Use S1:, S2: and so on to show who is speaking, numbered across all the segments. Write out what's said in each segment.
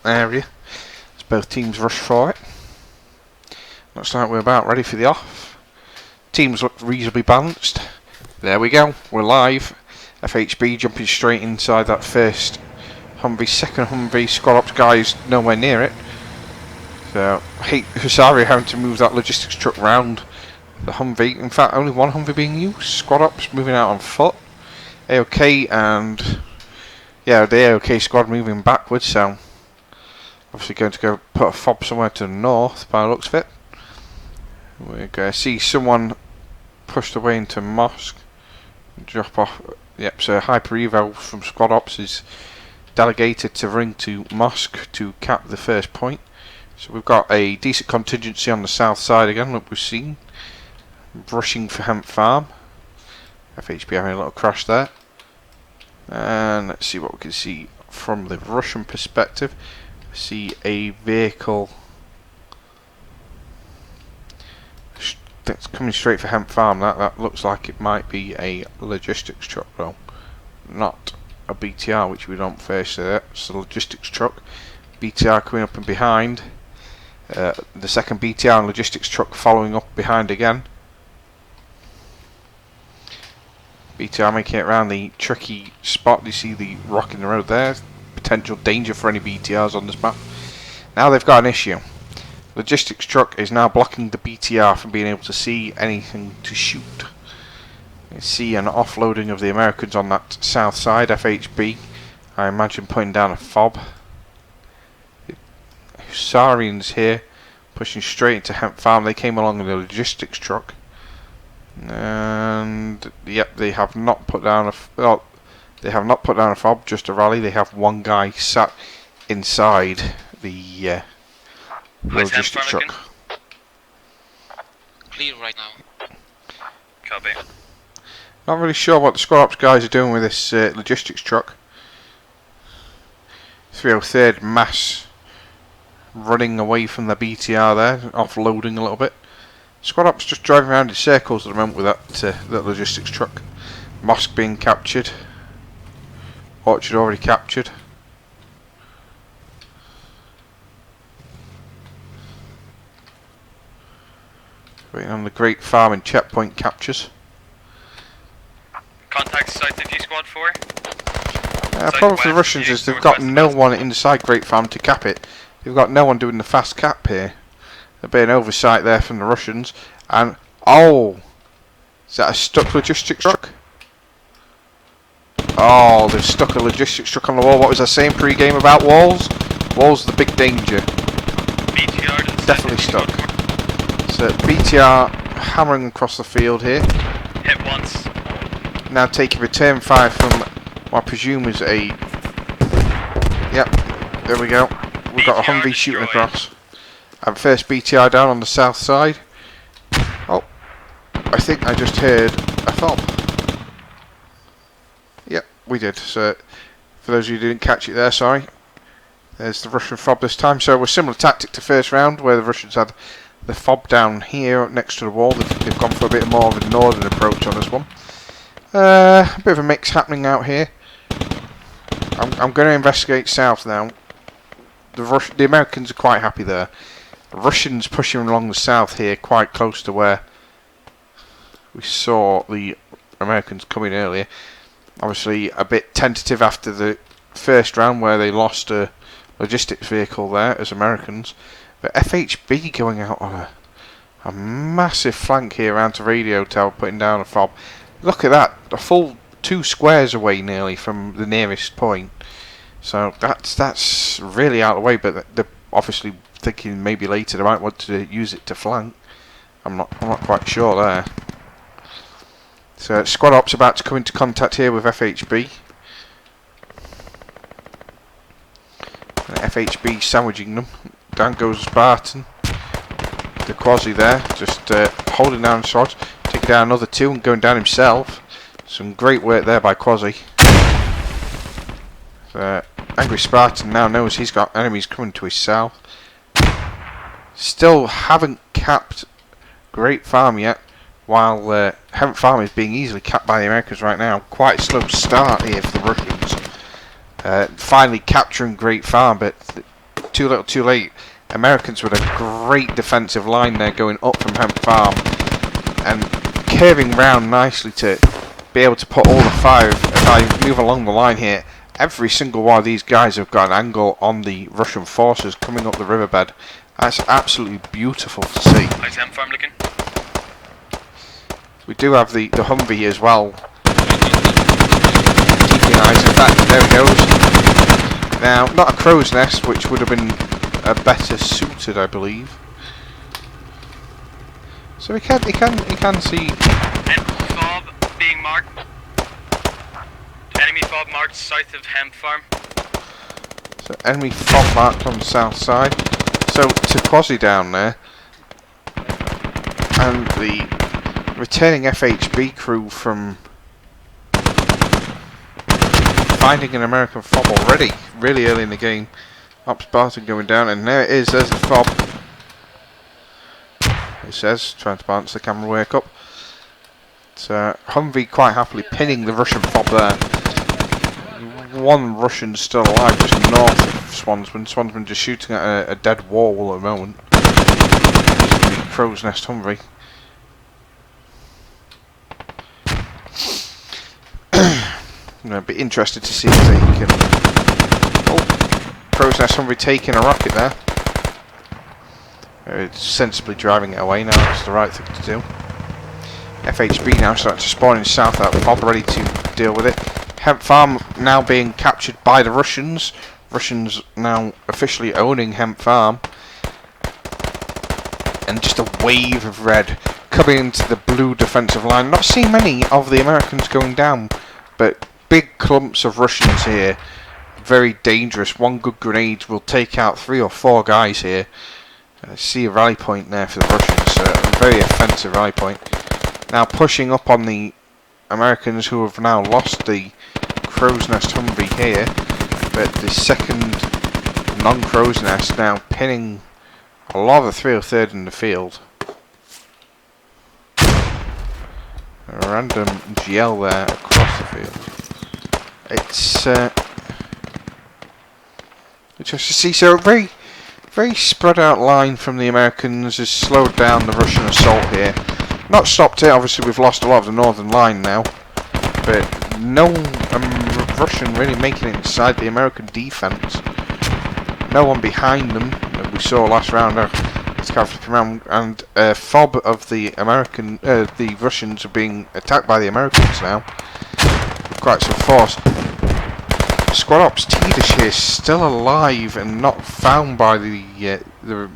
S1: area as both teams rush for it. Looks like we're about ready for the off. Teams look reasonably balanced. There we go, we're live. FHB jumping straight inside that first Humvee, second Humvee. Squad Ops guys nowhere near it. So Husari having to move that logistics truck round the Humvee. In fact, only one Humvee being used. Squad Ops moving out on foot. AOK and yeah, the AOK squad moving backwards. So obviously going to go put a fob somewhere to the north by the looks of it. We're going to see someone pushed away into Mosque. Drop off. Yep, so Hyper Evo from Squad Ops is delegated to ring to Mosque to cap the first point. So we've got a decent contingency on the south side again, look, we've seen. Rushing for Hemp Farm. FHB having a little crash there. And let's see what we can see from the Russian perspective. See a vehicle that's coming straight for Hemp Farm. That looks like it might be a logistics truck though, not a BTR, which we don't face there. It's a logistics truck. BTR coming up and behind. The second BTR and logistics truck following up behind again. BTR making it around the tricky spot. You see the rock in the road there. Potential danger for any BTRs on this map. Now they've got an issue. Logistics truck is now blocking the BTR from being able to see anything to shoot. You see an offloading of the Americans on that south side. FHB, I imagine, putting down a fob. Husarians here pushing straight into Hemp Farm. They came along in the logistics truck. And yep, they have not put down a fob, just a rally. They have one guy sat inside the logistics truck.
S2: Clear right now. Copy.
S1: Not really sure what the Squad Ops guys are doing with this logistics truck. 303rd mass running away from the BTR there, offloading a little bit. Squad Ops just driving around in circles at the moment with that logistics truck. Mosque being captured. Orchard already captured. Waiting on the Great Farm and checkpoint captures.
S2: Contact Site Defuse Squad 4.
S1: Problem for the Russians is they've got no one inside Great Farm to cap it. They've got no one doing the fast cap here. There'll be an oversight there from the Russians. And oh, is that a stuck logistics truck? Oh, they've stuck a logistics truck on the wall. What was I saying pre-game about walls? Walls are the big danger.
S2: BTR
S1: definitely stuck. So BTR hammering across the field here.
S2: Hit once.
S1: Now taking return fire from what I presume is a... Yep, there we go. We've got a Humvee shooting across. And first BTR down on the south side. Oh, I think I just heard a fob. Yep, we did. So, for those of you who didn't catch it there, sorry. There's the Russian fob this time. So, a similar tactic to first round, where the Russians had the fob down here next to the wall. They've gone for a bit more of a northern approach on this one. A bit of a mix happening out here. I'm going to investigate south now. The Americans are quite happy there. The Russians pushing along the south here, quite close to where we saw the Americans coming earlier. Obviously a bit tentative after the first round where they lost a logistics vehicle there as Americans. But FHB going out on a massive flank here around to Radio Tower, putting down a fob. Look at that, a full 2 squares away nearly from the nearest point. So that's really out of the way, but they're obviously thinking maybe later they might want to use it to flank. I'm not quite sure there. So Squad Ops about to come into contact here with FHB. And FHB sandwiching them. Down goes Spartan. The Quasi there, just holding down shots, taking down another 2 and going down himself. Some great work there by Quasi. Angry Spartan now knows he's got enemies coming to his south. Still haven't capped Great Farm yet, while Hemp Farm is being easily capped by the Americans right now. Quite a slow start here for the Russians. Finally capturing Great Farm, but too little too late. Americans with a great defensive line there going up from Hemp Farm and curving round nicely to be able to put all the 5. If I move along the line here, every single one of these guys have got an angle on the Russian forces coming up the riverbed. That's absolutely beautiful to see.
S2: How's Hemp Farm looking?
S1: We do have the Humvee as well. Keeping eyes. In fact, there he goes. Now, not a crow's nest, which would have been better suited, I believe. So he can see.
S2: Fob being marked. Enemy fob marked south of Hemp Farm.
S1: So enemy fob marked on the south side. So Quasi down there, and the returning FHB crew from finding an American fob already, really early in the game. Up Spartan going down, and there it is. There's the fob. It says, trying to balance the camera work up. So Humvee quite happily pinning the Russian fob there. One Russian still alive just north of Swansman. Swansman just shooting at a dead wall at the moment. The Crow's Nest Humvee. I'd be interested to see if they can. Oh, Crow's Nest Humvee taking a rocket there. It's sensibly driving it away now. That's the right thing to do. FHB now starting to spawn in south of that fob, ready to deal with it. Hemp Farm now being captured by the Russians. Russians now officially owning Hemp Farm. And just a wave of red coming into the blue defensive line. Not seeing many of the Americans going down, but big clumps of Russians here. Very dangerous. One good grenade will take out 3 or 4 guys here. I see a rally point there for the Russians. A very offensive rally point. Now pushing up on the Americans, who have now lost the Crow's Nest Humvee here, but the second non-Crow's Nest now pinning a lot of the 303rd in the field. A random GL there across the field. It's just to see, so very spread out line from the Americans has slowed down the Russian assault here. Not stopped it, obviously we've lost a lot of the northern line now, but no Russian really making it inside the American defense. No one behind them, that we saw last round. It's kind of flipping around, and fob of the the Russians are being attacked by the Americans now. With quite some force. Squad Ops T-Dish here still alive and not found by the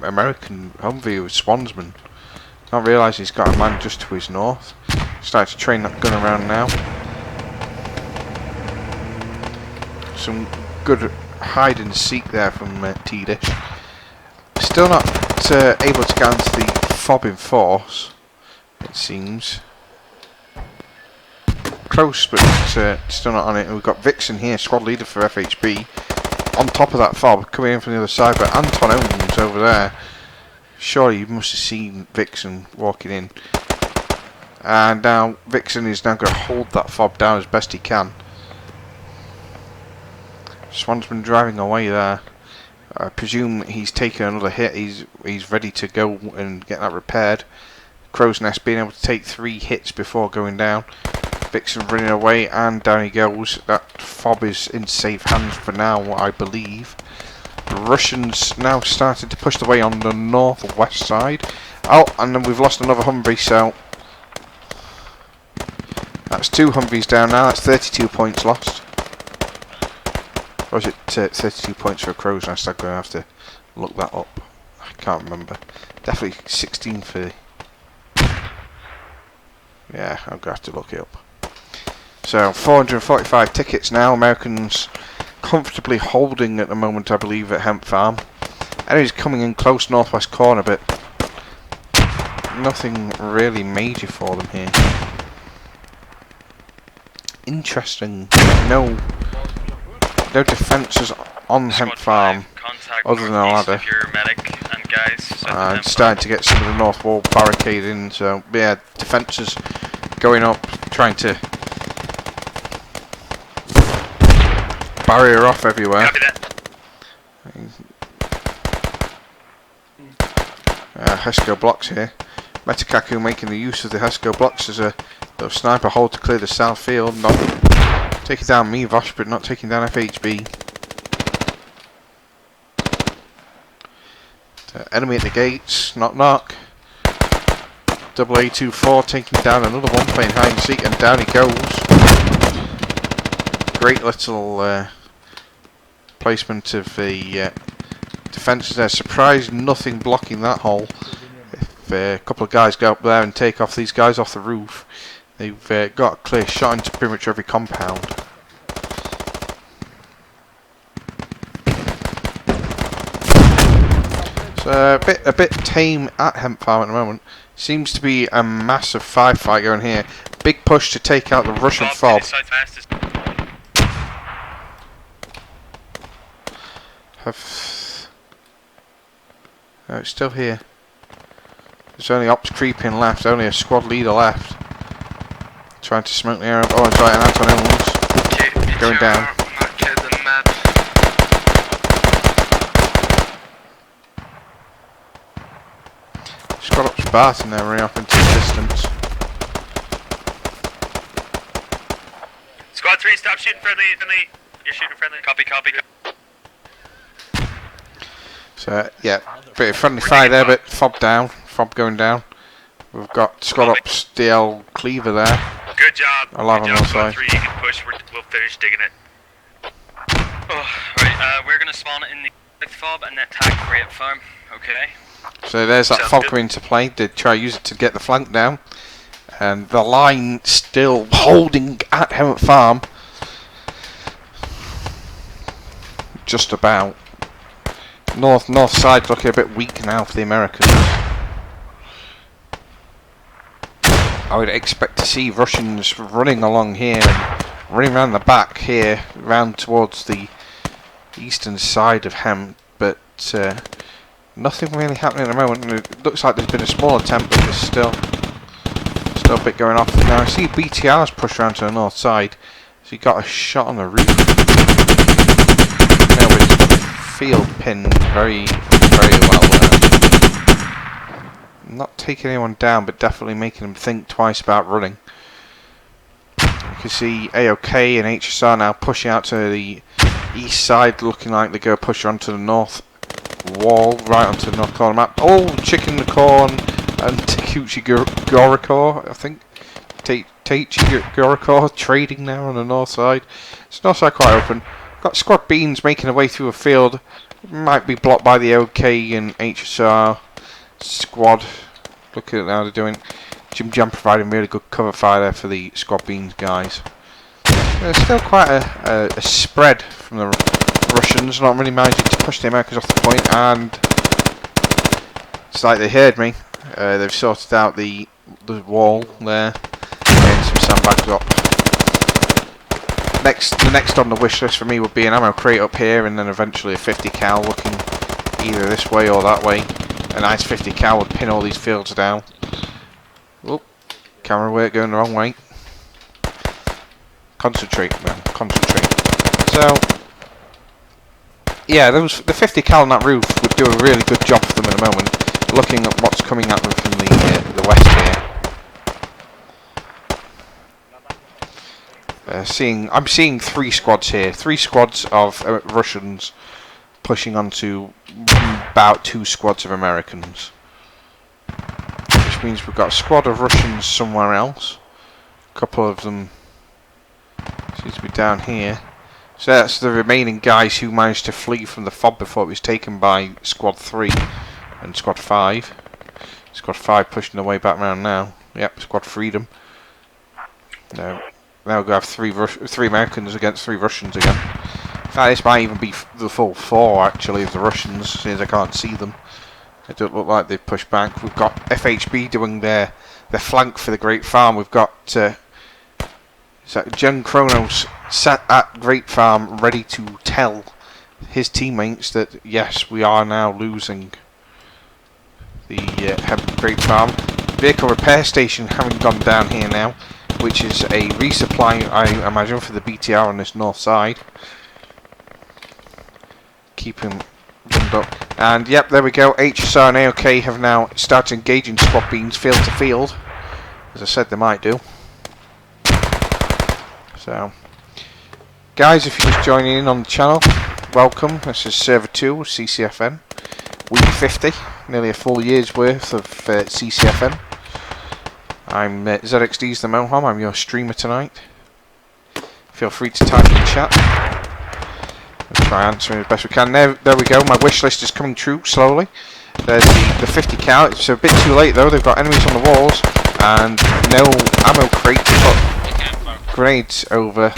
S1: American Humvee with Swansman. Not realise he's got a man just to his north. Starting to train that gun around now. Some good hide and seek there from T-Dish. Still not able to get into the fob in force, it seems. Close, but still not on it. We've got Vixen here, squad leader for FHB, on top of that fob, coming in from the other side, but Anton Owens over there. Surely you must have seen Vixen walking in. And now Vixen is now going to hold that fob down as best he can. Swansman driving away there. I presume he's taken another hit. He's ready to go and get that repaired. Crow's Nest being able to take 3 hits before going down. Vixen running away, and down he goes. That fob is in safe hands for now, I believe. The Russians now starting to push the way on the northwest side. Oh, and then we've lost another Humvee, so that's 2 Humvees down now. That's 32 points lost. Or is it 32 points for a Crow's Nest? I'm going to have to look that up. I can't remember. Definitely 16 for... Yeah, I'm going to have to look it up. So, 445 tickets now. Americans comfortably holding at the moment, I believe, at Hemp Farm. Enemies coming in close northwest corner, but nothing really major for them here. Interesting. No defences on Hemp Farm other than a ladder. And starting to get some of the north wall barricade in, so yeah, defences going up, trying to barrier off everywhere. Hesco blocks here. Metakaku making the use of the Hesco blocks as a little sniper hold to clear the south field. Not taking down Mivosh, but not taking down FHB. Enemy at the gates. Knock knock. Double A24 taking down another one, playing hide and seek, and down he goes. Great little placement of the defences there. Surprised nothing blocking that hole. If a couple of guys go up there and take off these guys off the roof, they've got a clear shot into pretty much every compound. So a bit tame at Hemp Farm at the moment. Seems to be a massive firefight going here. Big push to take out the Russian fob. No, it's still here. There's only ops creeping left. Only a squad leader left. Trying to smoke the area. Oh, it's right, and Anton Elms going down. Squad ops Barton there, running off into the distance.
S2: Squad 3, stop shooting friendly. You're shooting friendly. Copy, copy.
S1: So yeah, bit of friendly fire there, but fob down. Fob going down. We've got squad ops DL Cleaver there.
S2: Good job.
S1: Alive on all
S2: Squad
S1: sides.
S2: 3, you can push. We'll finish digging it. Oh, right, we're gonna spawn in the fob and attack Great Farm. Okay.
S1: So there's that
S2: Sounds
S1: fob
S2: good.
S1: coming into play. Did try to use it to get the flank down, and the line still holding at Hemp Farm. Just about. North side looking a bit weak now for the Americans. I would expect to see Russians running along here and running around the back here, round towards the eastern side of Hemp, but nothing really happening at the moment. It looks like there's been a small attempt, but there's still a bit going off. Now I see BTR's pushed around to the north side, so he got a shot on the roof. Now it's field pinned very well there. Not taking anyone down, but definitely making them think twice about running. You can see AOK and HSR now pushing out to the east side, looking like they're going to push onto the north wall, right onto the north corner map. Oh, Chicken the Corn and Takuchi Gorikor, I think. Taichi Gorikor trading now on the north side. It's north side quite open. Got Squad Beans making their way through a field. Might be blocked by the OK and HSR squad. Looking at how they're doing. Jim Jam providing really good cover fire there for the Squad Beans guys. There's still quite a spread from the Russians, not really managing to push the Americans off the point, and it's like they heard me. They've sorted out the wall there, getting some sandbags up. The next on the wish list for me would be an ammo crate up here, and then eventually a 50 cal looking either this way or that way. A nice 50 cal would pin all these fields down. Oh, camera work going the wrong way. Concentrate, man, concentrate. So, yeah, the 50 cal on that roof would do a really good job for them at the moment. Looking at what's coming at them from the west here. I'm seeing 3 squads here. 3 squads of Russians pushing onto about 2 squads of Americans. Which means we've got a squad of Russians somewhere else. A couple of them seems to be down here. So that's the remaining guys who managed to flee from the fob before it was taken by Squad 3 and Squad 5. Squad 5 pushing their way back around now. Yep, Squad Freedom. Now we're going to have 3 Americans against 3 Russians again. In fact, this might even be the full 4 actually of the Russians, since I can't see them. It doesn't look like they've pushed back. We've got FHB doing their flank for the Great Farm. We've got Jen Kronos sat at Great Farm ready to tell his teammates that yes, we are now losing the Great Farm. Vehicle repair station having gone down here now, which is a resupply, I imagine, for the BTR on this north side. Keeping And yep, there we go. HSR and AOK have now started engaging squad beams field to field. As I said, they might do. So, guys, if you're just joining in on the channel, welcome. This is Server 2, CCFN. Week 50. Nearly a full year's worth of CCFN. I'm ZXD's the Moham. I'm your streamer tonight. Feel free to type in the chat. We'll try answering as best we can. There we go. My wish list is coming true slowly. There's the 50 cal. It's a bit too late though. They've got enemies on the walls and no ammo crate to put grenades over.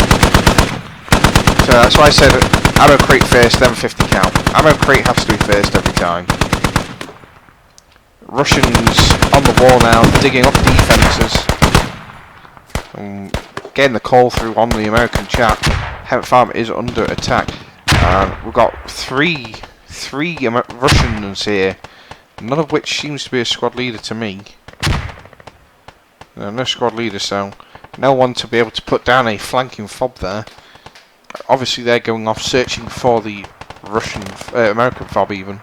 S1: So that's why I said ammo crate first, then 50 cal. Ammo crate has to be first every time. Russians on the wall now, digging up defences. Getting the call through on the American chat. Hemp Farm is under attack. We've got three Russians here, none of which seems to be a squad leader to me. No squad leader, so no one to be able to put down a flanking fob there. Obviously they're going off searching for the American fob even.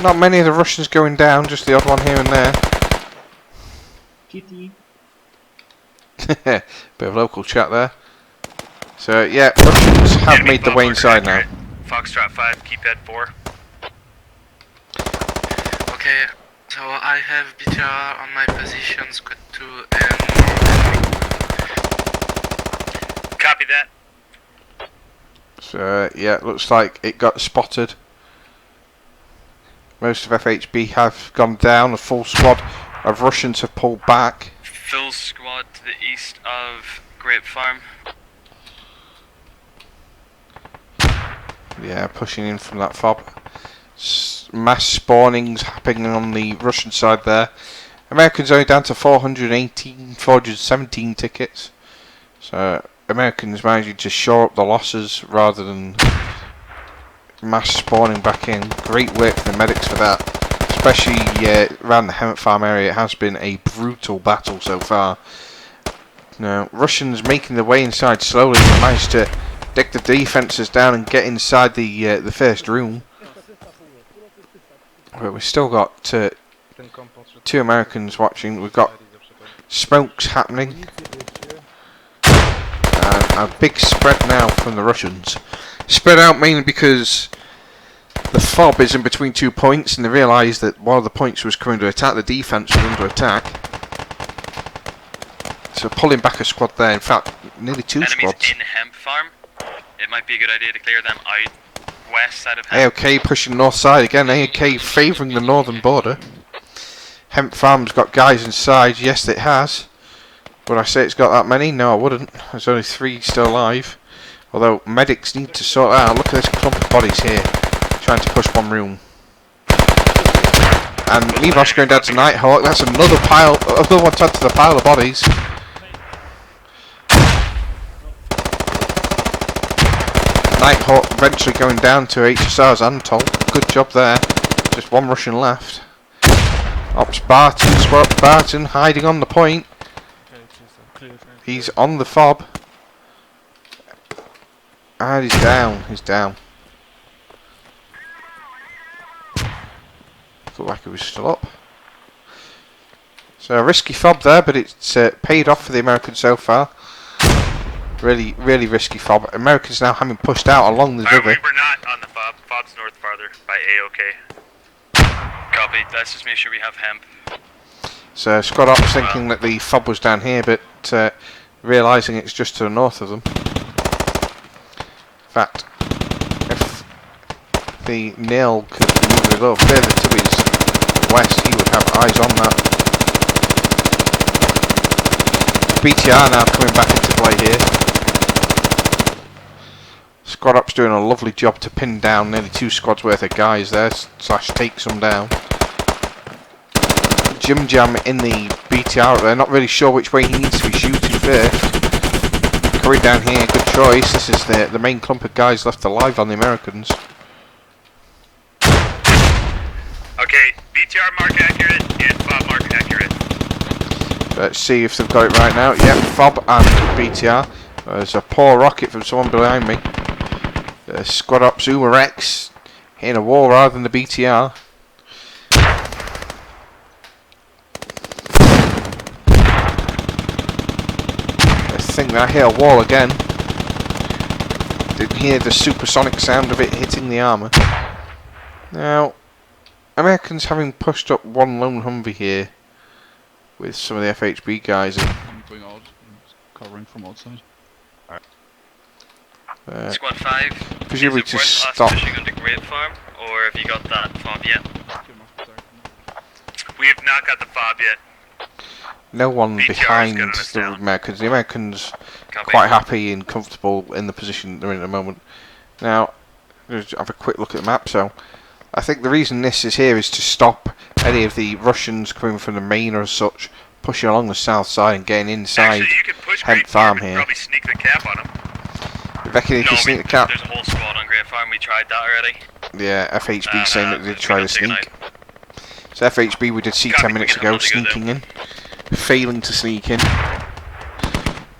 S1: Not many of the Russians going down, just the odd one here and there.
S3: Kitty.
S1: Bit of local chat there. So yeah, Russians have made the way inside now.
S2: Foxtrot 5, keep head 4.
S4: Okay, so I have BTR on my position, squad 2 and...
S2: Copy that.
S1: So yeah, it looks like it got spotted. Most of FHB have gone down, a full squad of Russians have pulled back.
S2: Full squad to the east of Grape Farm.
S1: Yeah, pushing in from that fob. Mass spawnings happening on the Russian side there. Americans only down to 417 tickets. So Americans managing to shore up the losses rather than mass spawning back in. Great work for the medics for that. Especially around the Hemp Farm area, it has been a brutal battle so far. Now, Russians making their way inside slowly. They managed to dig the defences down and get inside the first room. But we've still got two Americans watching. We've got smokes happening. And a big spread now from the Russians. Spread out mainly because the fob is in between 2 points and they realised that while the points was coming to attack, the defence was under attack. So pulling back a squad there, in fact nearly two squads.
S2: Enemies in Hemp Farm. It might be a good idea to clear them out west side of Hemp.
S1: AOK pushing north side again, AOK favouring the northern border. Hemp Farm's got guys inside, yes it has. Would I say it's got that many? No I wouldn't. There's only 3 still alive. Although medics need to sort out. Look at this clump of bodies here. Trying to push one room. And Levos going down to Nighthawk. That's another pile, another one to add to the pile of bodies. Nighthawk eventually going down to HSR's Antol. Good job there. Just one Russian left. Ops Barton, Squat Barton hiding on the point. He's on the fob. And he's down. He's down. Looked like he was still up. So a risky fob there, but it's paid off for the Americans so far. Really risky fob. Americans now having pushed out along the river.
S2: We were not on the fob. Fob's north farther by AOK. Copy. Let's just make sure we have hemp.
S1: So squad ops thinking that the fob was down here, but realising it's just to the north of them. In fact, if the nail could move a little further to his west, he would have eyes on that. BTR now coming back into play here. Squad Ops doing a lovely job to pin down nearly 2 squads worth of guys there, slash take some down. Jim Jam in the BTR, they're not really sure which way he needs to be shooting first. Curry down here, good choice. This is the main clump of guys left alive on the Americans.
S2: Okay, BTR mark accurate and FOB mark accurate.
S1: Let's see if they've got it right now. Yep, FOB and BTR. There's a poor rocket from someone behind me. Squad Ops Zuma Rex hitting a wall rather than the BTR. I think that hit a wall again. Didn't hear the supersonic sound of it hitting the armour. Now, Americans having pushed up one lone Humvee here with some of the FHB guys.
S3: I'm going out, covering from outside.
S2: Squad 5,
S1: presumably
S2: is it
S1: to
S2: worth
S1: stop.
S2: us pushing onto Great Farm, or have you got that fob yet? We have not got the fob yet.
S1: No one
S2: BTR is
S1: behind
S2: gunning us
S1: the
S2: down.
S1: Americans. The Americans
S2: Copy.
S1: quite happy and comfortable in the position they're in at the moment. Now, let's have a quick look at the map. So, I think the reason this is here is to stop any of the Russians coming from the main or such pushing along the south side and getting inside
S2: Actually, you could push
S1: Hemp
S2: Great Farm
S1: Farm
S2: and
S1: here.
S2: probably sneak the cap on them.
S1: You reckon you can sneak the cap?
S2: There's a whole squad on Great Farm, we tried that already.
S1: Yeah, FHB saying that they did try to
S2: got taken
S1: sneak.
S2: out.
S1: So FHB we did see
S2: Copy,
S1: 10 minutes
S2: we can
S1: ago
S2: have another go
S1: sneaking in. Failing to sneak in.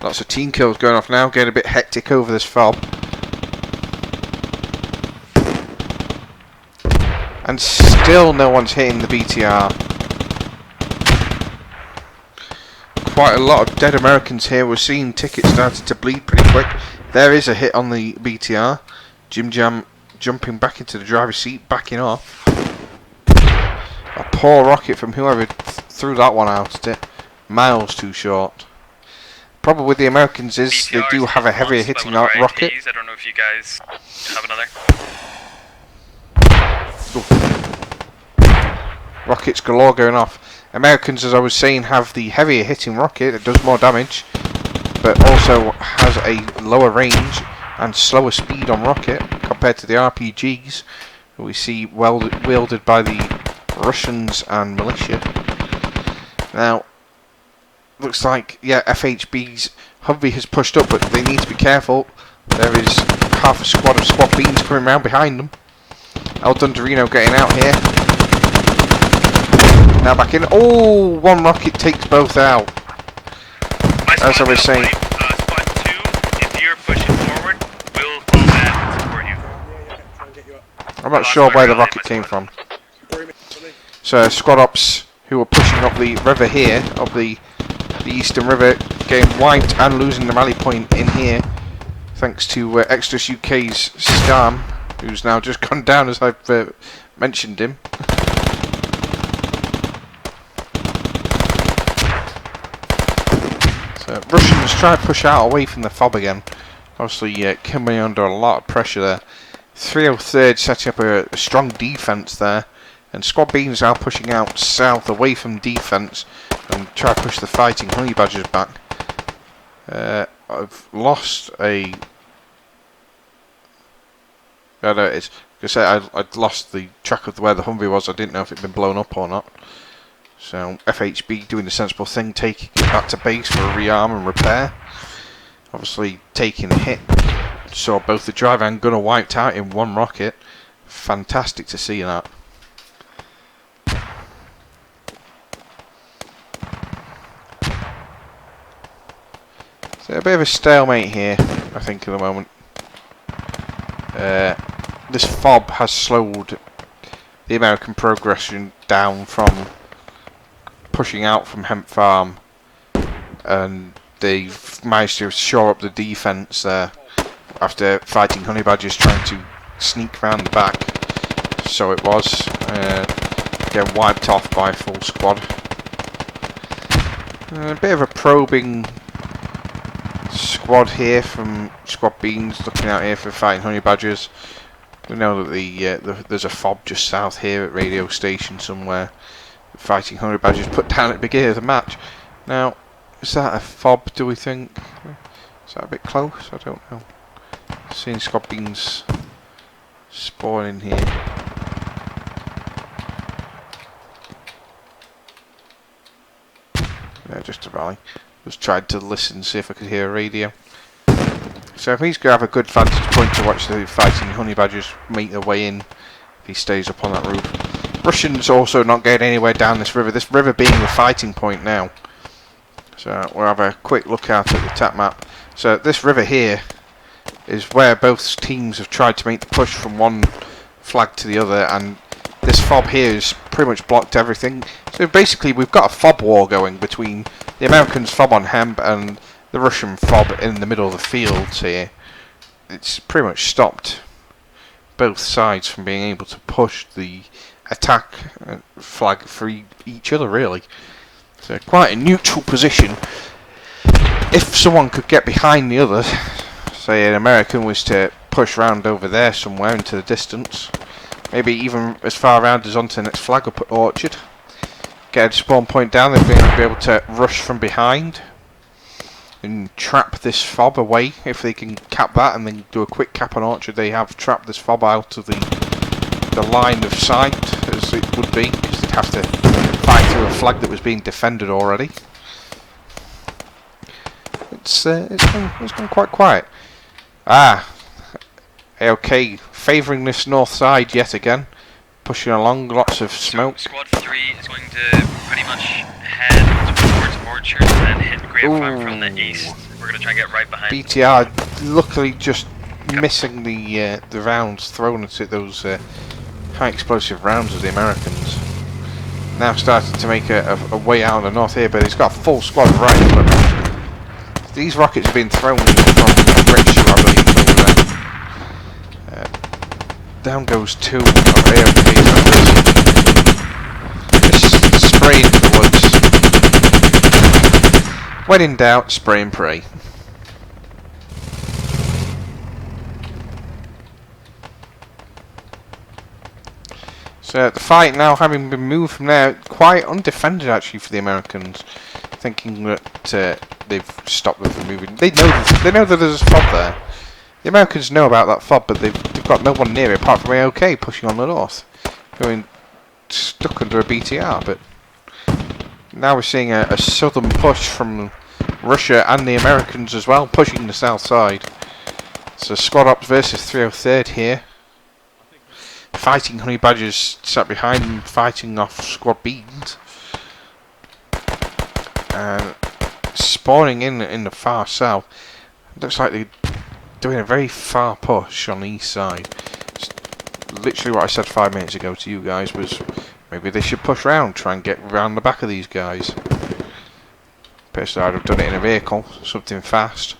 S1: Lots of team kills going off now, getting a bit hectic over this FOB. And still no one's hitting the BTR. Quite a lot of dead Americans here. We're seeing tickets starting to bleed pretty quick. There is a hit on the BTR. Jim Jam jumping back into the driver's seat, backing off. A poor rocket from whoever threw that one out at it. Miles too short. Problem with the Americans is
S2: BTR
S1: they do
S2: is
S1: have a
S2: hit
S1: heavier
S2: once by
S1: hitting
S2: one of our
S1: rocket.
S2: ATs. I don't know if you guys have another.
S1: Rockets galore going off. Americans, as I was saying, have the heavier hitting rocket. It does more damage, but also has a lower range and slower speed on rocket compared to the RPGs that we see wielded by the Russians and militia. Now, looks like, yeah, FHB's Humvee has pushed up, but they need to be careful. There is half a squad of squad beans coming around behind them. El Dundorino getting out here. Now back in. Oh, one rocket takes both out. As I was saying.
S2: Squad 2, if you're pushing forward, we'll fall back and support you.
S1: I'm not sure where the rocket came from. So Squad Ops, who are pushing up the river here, up the Eastern River, getting wiped and losing the rally point in here, thanks to Exodus UK's Scam, who's now just gone down as I've mentioned him. So Russians try to push out away from the FOB again. Obviously coming under a lot of pressure there. 303rd setting up a strong defence there. And Squad Beans now pushing out south away from defence and try to push the fighting Honey Badgers back. I've lost a... I'd lost the track of where the Humvee was. I didn't know if it had been blown up or not. So FHB doing the sensible thing, taking it back to base for a rearm and repair. Obviously taking a hit. Saw both the driver and gunner wiped out in one rocket. Fantastic to see that. So a bit of a stalemate here, I think, at the moment. This FOB has slowed the American progression down from pushing out from Hemp Farm, and they've managed to shore up the defence there after fighting Honey Badgers trying to sneak round the back. So it was getting wiped off by a full squad. A bit of a probing squad here from Squad Beans, looking out here for fighting Honey Badgers. We know that there's a FOB just south here at radio station somewhere. Fighting Honey Badgers put down at the beginning of the match. Now, is that a FOB, do we think? Is that a bit close? I don't know. Seeing Squad Beans spawning here. Yeah, just a rally. Just tried to listen, see if I could hear a radio. So he's going to have a good vantage point to watch the fighting Honey Badgers make their way in if he stays up on that roof. Russians also not getting anywhere down this river. This river being the fighting point now. So we'll have a quick look out at the attack map. So this river here is where both teams have tried to make the push from one flag to the other, and this fob here has pretty much blocked everything. So basically we've got a fob war going between the Americans' fob on Hemp and the Russian fob in the middle of the fields here. It's pretty much stopped both sides from being able to push the attack flag for each other, really. So quite a neutral position. If someone could get behind the other, say an American was to push round over there somewhere into the distance, maybe even as far around as onto the next flag up at Orchard, get a spawn point down, they'd be able to rush from behind and trap this fob away. If they can cap that and then do a quick cap on Orchard, they have trapped this fob out of the line of sight, as it would be, because they'd have to fight through a flag that was being defended already. It's gone quite quiet. Okay, favouring this north side yet again, pushing along, lots of smoke.
S2: So Squad 3 is going to pretty much head towards Orchard and hit Grape Farm from the east. We're going to try and get right behind
S1: BTR luckily just missing the rounds thrown at it, those high explosive rounds of the Americans. Now starting to make a way out of the north here, but he's got a full squad right in front of him. These rockets have been thrown from British, I believe, over there. Down goes 2 of AOPs. Just spray into the woods. When in doubt, spray and pray. So the fight now having been moved from there, quite undefended actually for the Americans, thinking that they've stopped them from moving. They know that there's a fob there. The Americans know about that fob, but they've got no one near it apart from AOK pushing on the north, going stuck under a BTR. But now we're seeing a southern push from Russia and the Americans as well, pushing the south side. So Squad Ops versus 303rd here. Fighting Honey Badgers sat behind them, fighting off Squad Beans. And spawning in the far south. Looks like they're doing a very far push on the east side. It's literally what I said 5 minutes ago to you guys was maybe they should push round, try and get round the back of these guys. Personally, I'd have done it in a vehicle, something fast.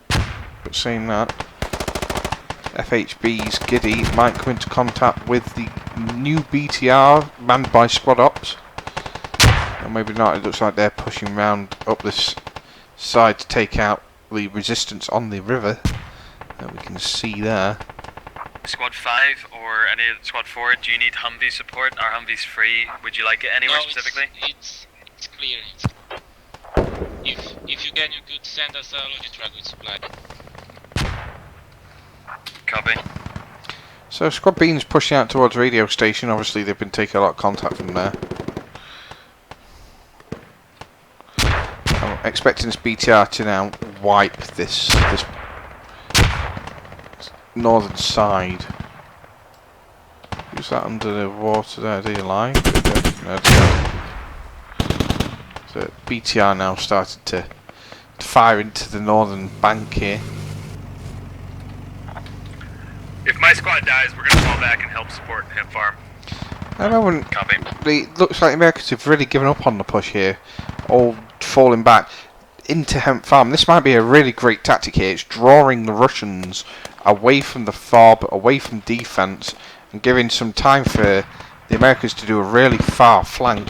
S1: But saying that, FHB's Giddy might come into contact with the new BTR manned by Squad Ops. Or maybe not, it looks like they're pushing round up this side to take out the resistance on the river that we can see there.
S2: Squad 5 or any of Squad 4, do you need Humvee support? Our Humvee's free. Would you like it anywhere specifically?
S5: It's clear. If you can, you could send us a logistic truck with supply.
S2: Copy.
S1: So Squad Beans pushing out towards radio station. Obviously they've been taking a lot of contact from there. I'm expecting this BTR to now wipe this northern side. Who's that under the water there? Are they alive? No, so BTR now started to fire into the northern bank here.
S2: If my squad dies, we're going to fall back and help support Hemp Farm.
S1: I wouldn't.
S2: Copy.
S1: It looks like the Americans have really given up on the push here, all falling back into Hemp Farm. This might be a really great tactic here. It's drawing the Russians away from the fob, away from defense, and giving some time for the Americans to do a really far flank,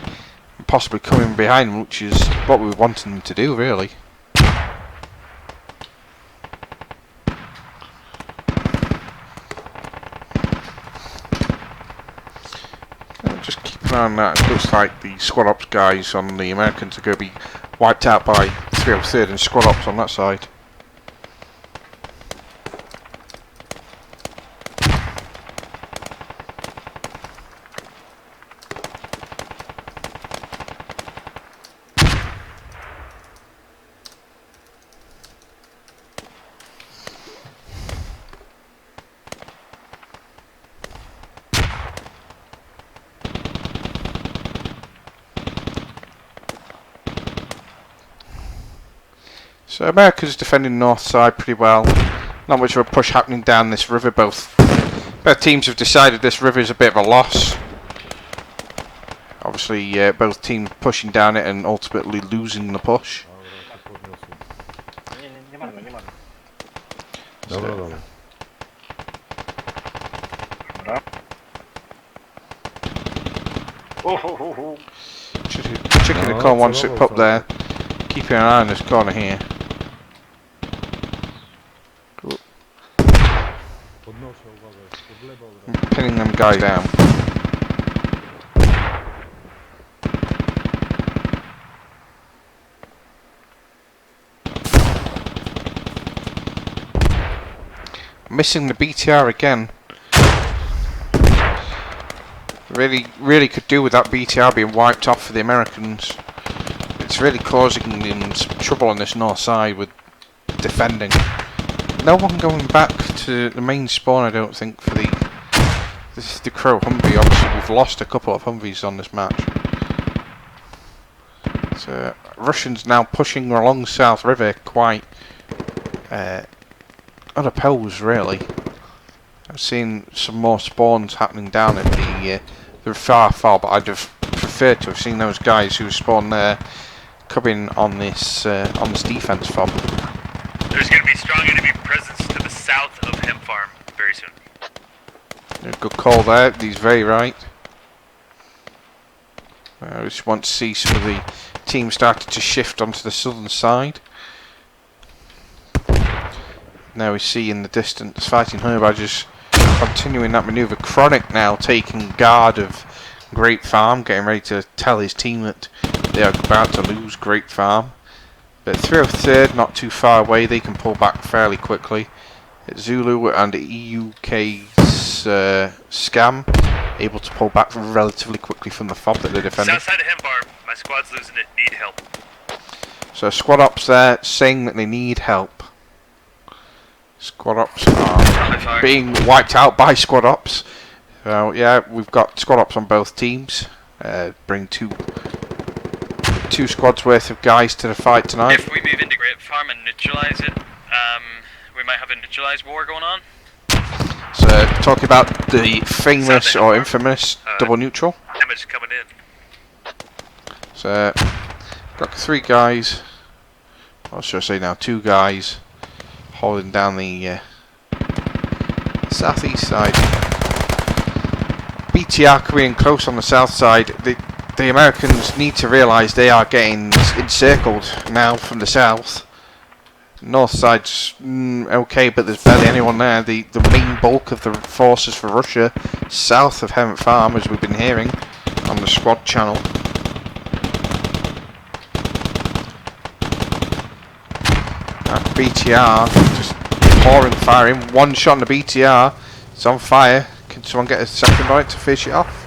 S1: and possibly coming behind them, which is what we were wanting them to do, really. Just keep an eye on that. It looks like the Squad Ops guys on the Americans are going to be wiped out by 303rd and Squad Ops on that side. So America's defending north side pretty well. Not much of a push happening down this river. Both teams have decided this river is a bit of a loss. Obviously, both teams pushing down it and ultimately losing the push. Chicken and corn one slip up there. Keeping an eye on this corner here. Pinning them guys down. Missing the BTR again. Really could do with that BTR being wiped off for the Americans. It's really causing them some trouble on this north side with defending. No one going back to the main spawn, I don't think, for this is the Crow Humvee. Obviously, we've lost a couple of Humvees on this match. So Russians now pushing along South River quite unopposed, really. I've seen some more spawns happening down at the far, but I'd have preferred to have seen those guys who spawned there coming on this defense fob.
S2: There's going to be strong enemy presence to the south of Hemp Farm very soon.
S1: Good call there. He's very right. I just want to see some of the teams starting to shift onto the southern side. Now we see in the distance fighting Honey Badgers continuing that manoeuvre. Chronic now taking guard of Great Farm, getting ready to tell his team that they are about to lose Great Farm. But 303rd, not too far away, they can pull back fairly quickly. It's Zulu and EUK's Scam able to pull back relatively quickly from the fob that they're defending.
S2: South side of Hemp Farm, my squad's losing it, need help.
S1: So squad ops there saying that they need help. Squad ops are being wiped out by squad ops. So yeah, we've got squad ops on both teams. Bring two squads worth of guys to the fight tonight.
S2: If we move into Great Farm and neutralize it, we might have a neutralized war going on.
S1: So talking about the famous or infamous double neutral.
S2: Damage coming in.
S1: So got 3 guys, or should I say now 2 guys, holding down the southeast side. BTR coming in close on the south side. The Americans need to realise they are getting encircled now from the south. North side's okay, but there's barely anyone there. The main bulk of the forces for Russia south of Hemp Farm, as we've been hearing on the squad channel. That BTR just pouring fire in. One shot on the BTR. It's on fire. Can someone get a second on it to finish it off?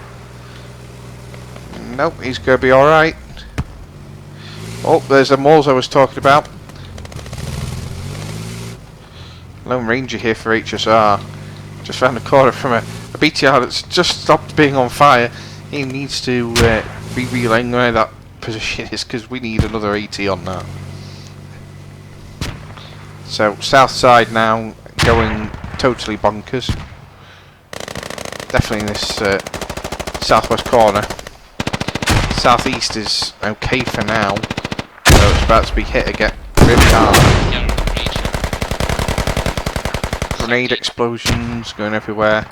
S1: Nope, he's going to be alright. Oh, there's the moles I was talking about. Lone Ranger here for HSR. Just round the corner from a BTR that's just stopped being on fire. He needs to be relaying where that position is, because we need another AT on that. So, south side now going totally bonkers. Definitely in this southwest corner. Southeast is okay for now, so it's about to be hit again really hard. Grenade explosions going everywhere.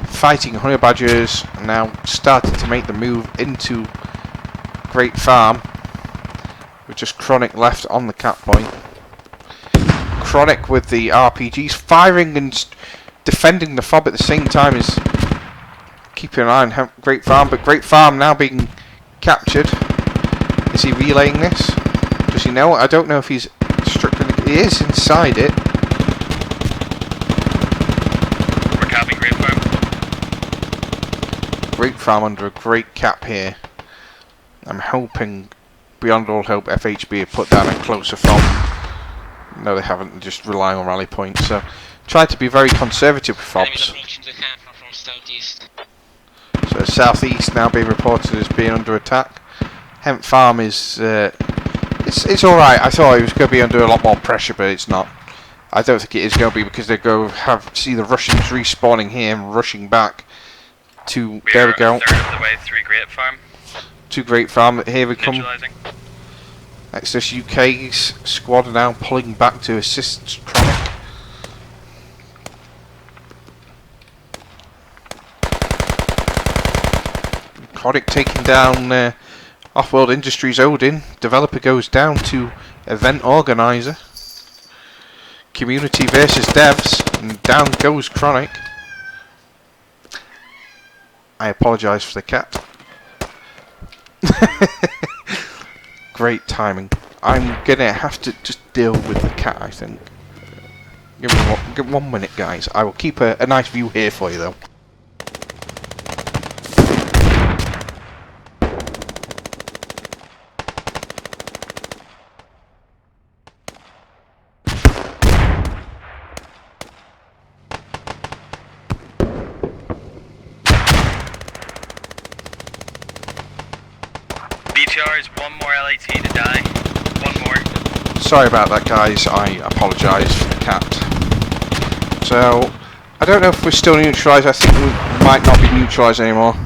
S1: Fighting Honey Badgers now starting to make the move into Great Farm, with just Chronic left on the cap point. Chronic with the RPGs firing and defending the fob at the same time as keeping an eye on Great Farm, but Great Farm now being captured. Is he relaying this? Does he know? I don't know if he's strictly. He is inside it.
S2: We're capping Great Farm.
S1: Great Farm under a great cap here. I'm hoping, beyond all hope, FHB have put down a closer fob. No, they haven't. They're just relying on rally points. So, try to be very conservative with fobs. So southeast now being reported as being under attack. Hemp Farm is It's alright. I thought it was going to be under a lot more pressure, but it's not. I don't think it is going to be because they see the Russians respawning here and rushing back to. There we go.
S2: A third of the way through Great Farm.
S1: To Great Farm. Here we come.
S2: Neutralizing.
S1: Next, this UK's squad are now pulling back to assist Chronic. Chronic taking down Off-World Industries Odin. Developer goes down to event organizer. Community versus devs, and down goes Chronic. I apologise for the cat. Great timing. I'm gonna have to just deal with the cat, I think. Give me 1 minute, guys. I will keep a nice view here for you, though.
S2: BTR is one more LAT to die. One more.
S1: Sorry about that, guys. I apologise for the cat. So, I don't know if we're still neutralised. I think we might not be neutralised anymore.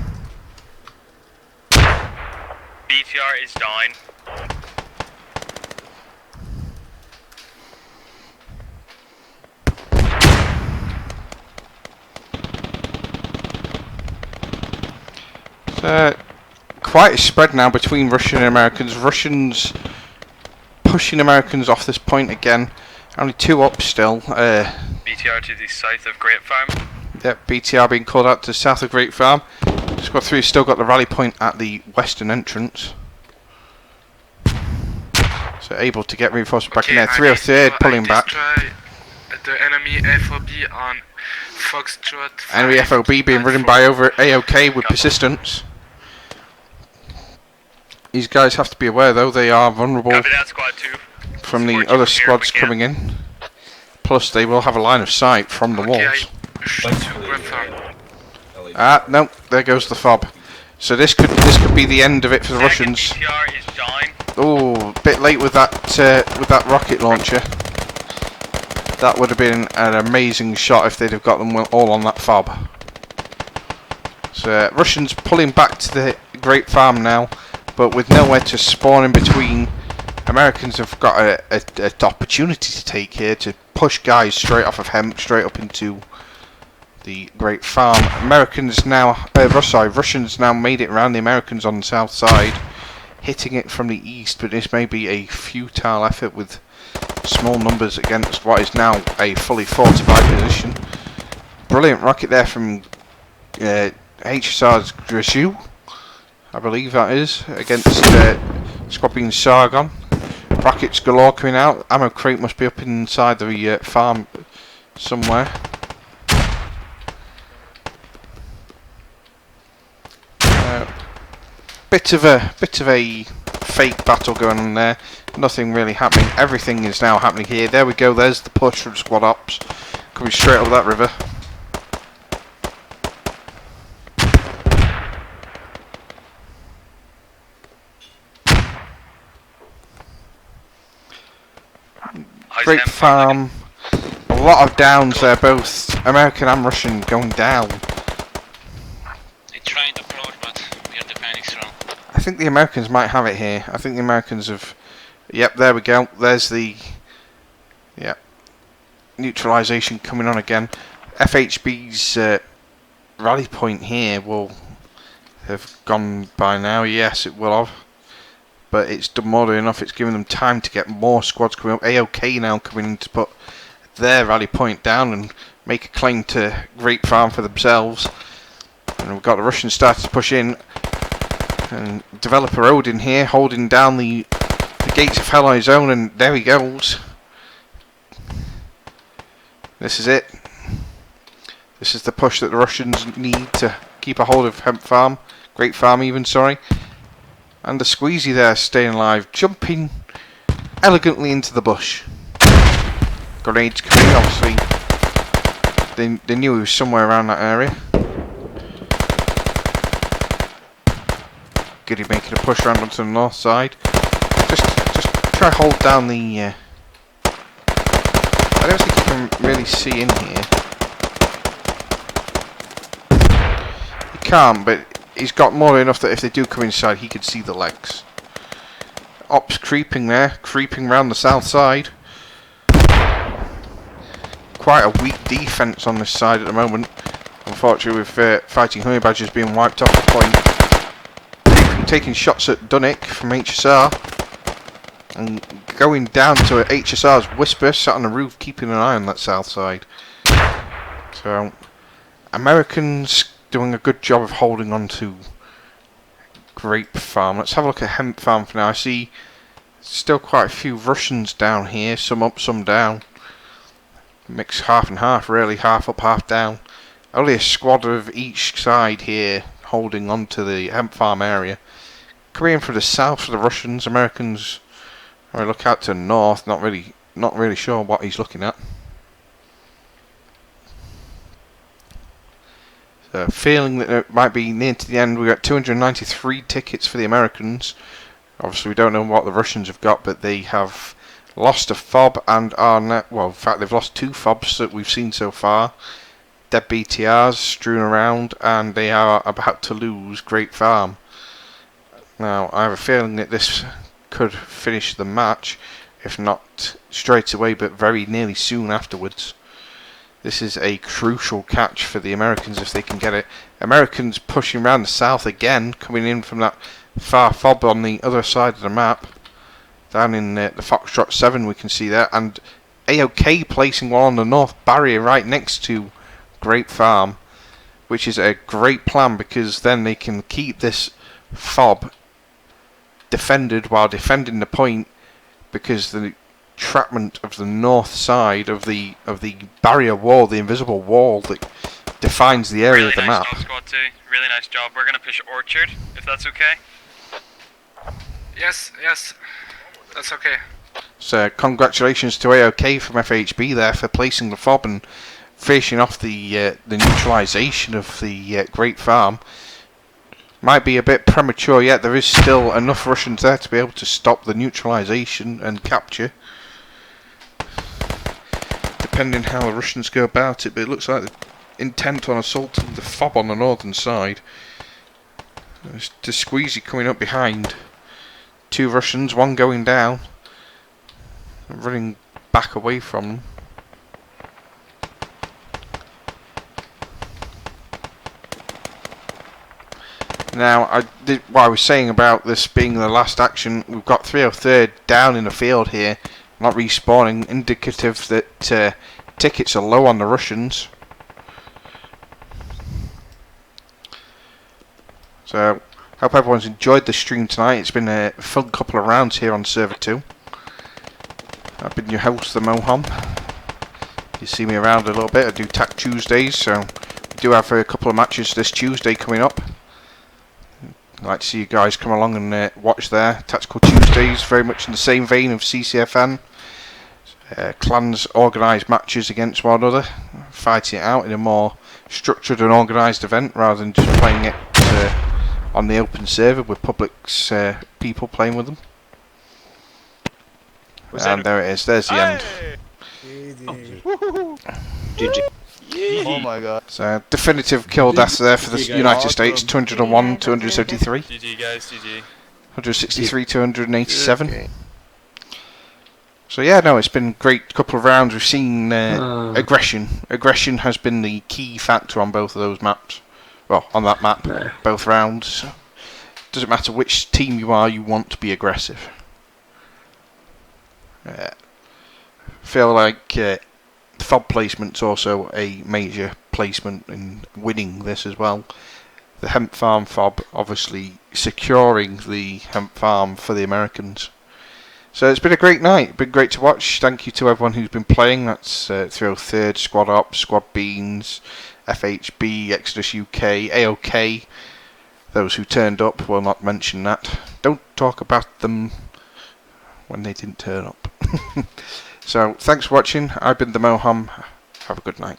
S2: BTR is down.
S1: Quite a spread now between Russian and Americans. Russians pushing Americans off this point again. Only 2 up still.
S2: BTR to the south of Great Farm.
S1: Yep, BTR being called out to the south of Great Farm. Squad 3 still got the rally point at the western entrance. So able to get reinforcements back in there. 303rd pulling back.
S4: The enemy FOB on Foxtrot.
S1: Enemy FOB being ridden by over AOK with persistence. These guys have to be aware, though, they are vulnerable
S2: Copy that, squad 2.
S1: from the
S2: Support
S1: other
S2: you here
S1: squads
S2: if we can.
S1: coming in. Plus, they will have a line of sight from the walls. Ah, no, there goes the fob. So this could be the end of it for the Russians.
S2: BTR is down.
S1: Oh, a bit late with that rocket launcher. That would have been an amazing shot if they'd have got them all on that fob. So Russians pulling back to the Great Farm now, but with nowhere to spawn in between. Americans have got an opportunity to take here to push guys straight off of Hemp, straight up into the Great Farm. Russians now made it around the Americans on the south side, hitting it from the east, but this may be a futile effort with small numbers against what is now a fully fortified position. Brilliant rocket there from HSR's Graju, I believe that is, against Squad being Sargon. Rockets galore coming out. Ammo crate must be up inside the farm somewhere. Bit of a fake battle going on there. Nothing really happening. Everything is now happening here. There we go. There's the push from Squad Ops coming straight up that river. Great Farm. A lot of downs there, both American and Russian going down.
S5: They trying to approach, but we are defending strong.
S1: I think the Americans might have it here. I think the Americans have... Yep, there we go. There's the... Yep. Neutralisation coming on again. FHB's rally point here will have gone by now. Yes, it will have. But it's done more than enough. It's given them time to get more squads coming up. AOK now coming in to put their rally point down and make a claim to Great Farm for themselves. And we've got the Russians starting to push in. And Developer Odin here holding down the gates of Hell on his own, and there he goes. This is it. This is the push that the Russians need to keep a hold of Hemp Farm. Great Farm even, sorry. And the squeezy there staying alive, jumping elegantly into the bush. Grenades coming, obviously. They knew he was somewhere around that area. Goody making a push around onto the north side. Just try hold down the... I don't think you can really see in here. You can't, but he's got more enough that if they do come inside, he could see the legs. Ops creeping there, creeping round the south side. Quite a weak defence on this side at the moment. Unfortunately, with fighting honey badgers being wiped off the point. Taking shots at Dunnick from HSR. And going down to HSR's Whisper, sat on the roof, keeping an eye on that south side. So, Americans doing a good job of holding on to Grape Farm. Let's have a look at Hemp Farm for now. I see still quite a few Russians down here, some up, some down. Mixed half and half, really, half up, half down. Only a squad of each side here holding on to the Hemp Farm area. Coming in from the south for the Russians, Americans... I look out to the north, not really sure what he's looking at. So feeling that it might be near to the end. We've got 293 tickets for the Americans. Obviously we don't know what the Russians have got, but they have lost a fob and are net, well in fact they've lost 2 fobs that we've seen so far. Dead BTRs strewn around, and they are about to lose Great Farm. Now I have a feeling that this could finish the match, if not straight away, but very nearly soon afterwards. This is a crucial catch for the Americans if they can get it. Americans pushing around the south again, coming in from that far fob on the other side of the map. Down in the Foxtrot 7 we can see that, and AOK placing one on the north barrier right next to Grape Farm, which is a great plan because then they can keep this fob defended while defending the point, because the entrapment of the north side of the barrier wall, the invisible wall that defines the area
S2: really
S1: of the
S2: nice
S1: map.
S2: Job, Squad 2. Really nice job. We're gonna push Orchard, if that's okay.
S4: Yes, that's okay.
S1: So congratulations to AOK from FHB there for placing the fob and finishing off the neutralisation of the Great Farm. Might be a bit premature yet. There is still enough Russians there to be able to stop the neutralisation and capture. Depending how the Russians go about it, but it looks like they're intent on assaulting the fob on the northern side. There's the Squeezy coming up behind. 2 Russians, one going down. Running back away from them. Now, what I was saying about this being the last action, we've got 303rd down in the field here, not respawning, indicative that tickets are low on the Russians. So, hope everyone's enjoyed the stream tonight. It's been a fun couple of rounds here on Server 2. I've been your host, the Mohom. You see me around a little bit. I do TAC Tuesdays, so we do have a couple of matches this Tuesday coming up. I'd like to see you guys come along and watch there. Tactical Tuesdays, very much in the same vein of CCFN. Clans organise matches against one another, fighting it out in a more structured and organised event rather than just playing it on the open server with public's people playing with them. And there it is, there's the end.
S6: GG.
S3: Oh my god.
S1: So, definitive kill deaths there for the United States, 201, 273.
S2: GG guys, GG.
S1: 163, 287. So yeah, no, it's been a great couple of rounds. We've seen aggression. Aggression has been the key factor on both of those maps. Well, on that map, both rounds. Doesn't matter which team you are, you want to be aggressive. Feel like the fob placement's also a major placement in winning this as well. The hemp farm fob obviously securing the hemp farm for the Americans. So it's been a great night, been great to watch. Thank you to everyone who's been playing. That's 303rd, Squad Ops, Squad Beans, FHB, Exodus UK, AOK. Those who turned up, will not mention that. Don't talk about them when they didn't turn up. So thanks for watching. I've been the Moham. Have a good night.